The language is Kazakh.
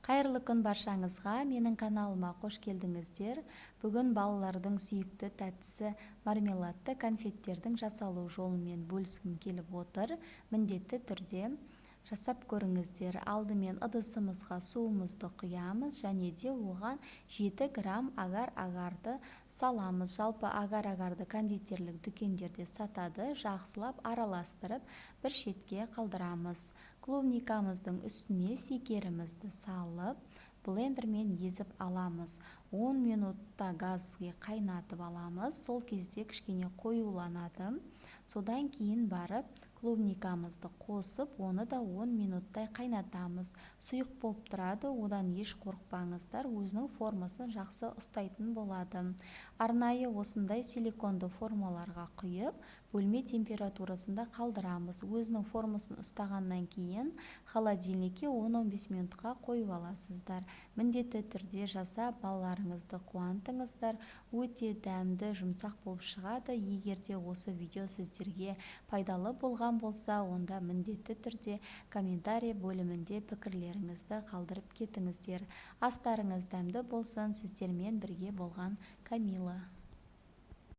Қайырлы күн баршаңызға, менің каналыма қош келдіңіздер. Бүгін балалардың сүйікті тәттісі мармеладты конфеттердің жасалу жолымен бөліскім келіп отыр. Міндетті түрде жасап көріңіздер. Алдымен ыдысымызға суымызды құямыз және де оған 7 грамм агар-агарды саламыз. Жалпы агар-агарды кондитерлік дүкендерде сатады. Жақсылап араластырып бір шетке қалдырамыз. Клубникамыздың үстіне секерімізді салып, блендермен езіп аламыз. 10 минутта газге қайнатып аламыз. Сол кезде кішкене қоюланады. Содан кейін барып клубникамызды қосып, оны да 10 минуттай қайнатамыз. Сұйық болып тұрады, одан еш қорықпаңыздар, өзінің формасын жақсы ұстайтын болады. Арнайы осындай силиконды формаларға құйып, бөлме температурасында қалдырамыз. Өзінің формасын ұстағаннан кейін холодильникке 10-15 минутқа қойып аласыздар. Міндетті түрде жасап балаларыңызды қуантыңыздар. Өте дәмді, жұмсақ болып шығады. Егер де осы видео сіздерге пайдалы болған болса, онда міндетті түрде комментарий бөлімінде пікірлеріңізді қалдырып кетіңіздер. Астарыңыз дәмді болсын. Сіздермен бірге болған Камила.